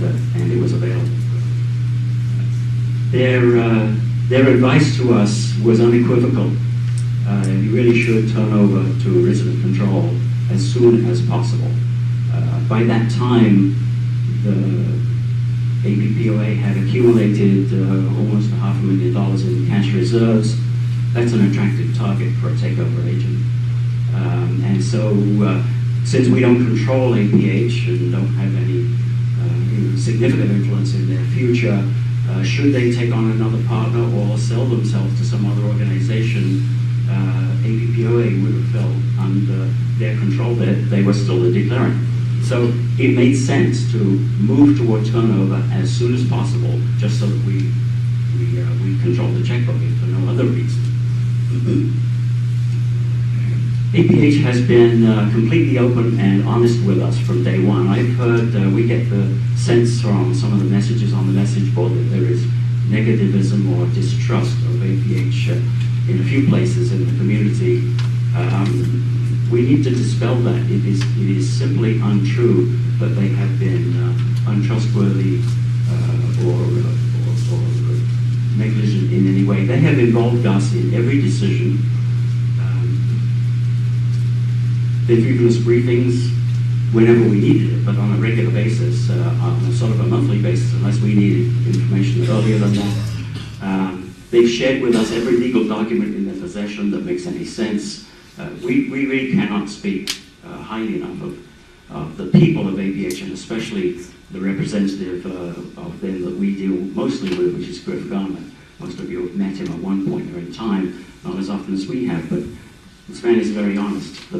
and it was available. Their advice to us was unequivocal. You really should turn over to resident control as soon as possible. By that time, the APPOA had accumulated almost $500,000 in cash reserves. That's an attractive target for a takeover agent. And so, since we don't control APH and don't have any significant influence in their future, should they take on another partner or sell themselves to some other organization, APPOA would have felt under their control that they were still the declarant. So it made sense to move toward turnover as soon as possible, just so that we control the checkbook for no other reason. APH has been completely open and honest with us from day one. I've heard, we get the sense from some of the messages on the message board that there is negativism or distrust of APH in a few places in the community. We need to dispel that. It is simply untrue that they have been untrustworthy or negligent in any way. They have involved us in every decision. They've given us briefings whenever we needed it, but on a regular basis, on a sort of a monthly basis, unless we needed information earlier than that. They've shared with us every legal document in their possession that makes any sense. We really cannot speak highly enough of the people of APH, and especially the representative of them that we deal mostly with, which is Griff Garment. Most of you have met him at one point or in time, not as often as we have, but this man is very honest. The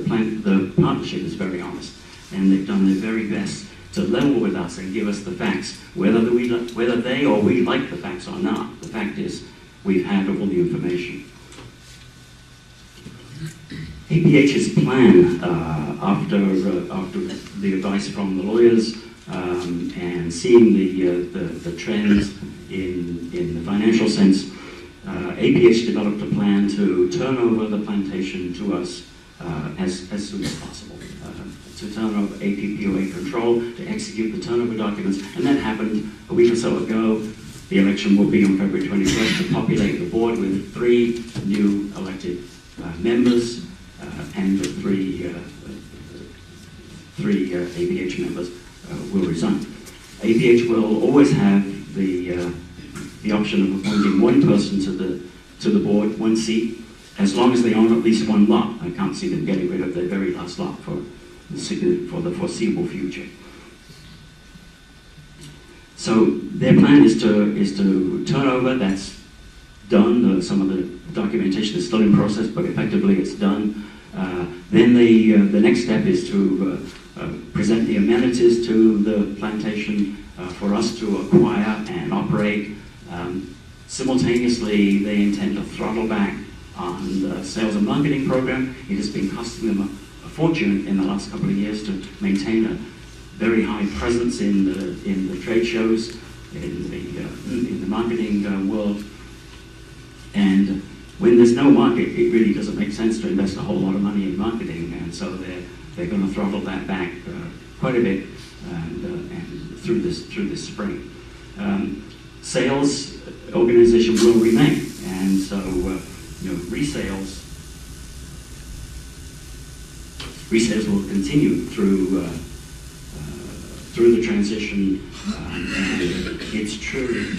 partnership is very honest, and they've done their very best to level with us and give us the facts, whether they or we like the facts or not. The fact is, we've had all the information. APH's plan, after the advice from the lawyers and seeing the trends in the financial sense, APH developed a plan to turn over the plantation to us as soon as possible, to turn over APPOA control, to execute the turnover documents, and that happened a week or so ago. The election will be on February 21st to populate the board with 3 new elected members, and the three APH members will resign. APH will always have the option of appointing one person to the board, one seat, as long as they own at least one lot. I can't see them getting rid of their very last lot for the foreseeable future. So their plan is to turn over. That's done. Some of the documentation is still in process, but effectively it's done. Then the next step is to present the amenities to the plantation for us to acquire and operate. Simultaneously, they intend to throttle back on the sales and marketing program. It has been costing them a fortune in the last couple of years to maintain a very high presence in the trade shows, in the marketing world. And when there's no market, it really doesn't make sense to invest a whole lot of money in marketing, and so they're going to throttle that back quite a bit, and through this spring. Sales organization will remain, and so resales will continue through the transition, and it's true.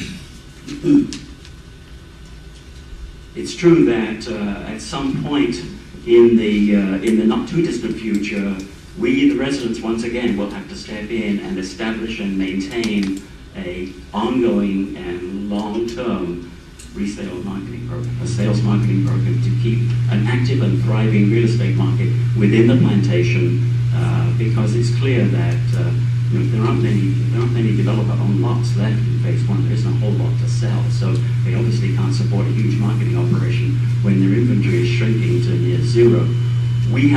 It's true that at some point in the not too distant future, we, the residents, once again will have to step in and establish and maintain a ongoing and long-term resale marketing program, a sales marketing program to keep an active and thriving real estate market within the plantation, because it's clear that there aren't many developer-owned lots left in phase 1. There isn't a whole lot to sell, so they obviously can't support a huge marketing operation when their inventory is shrinking to near zero. We,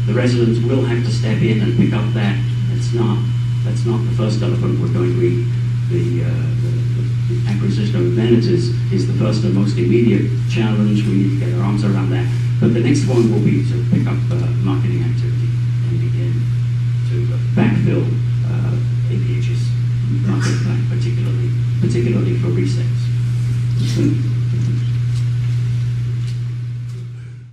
the residents, will have to step in and pick up that. That's not the first elephant we're going to eat. The acquisition of amenities is the first and most immediate challenge. We need to get our arms around that. But the next one will be to pick up marketing activity and begin to backfill APH's particularly for resales.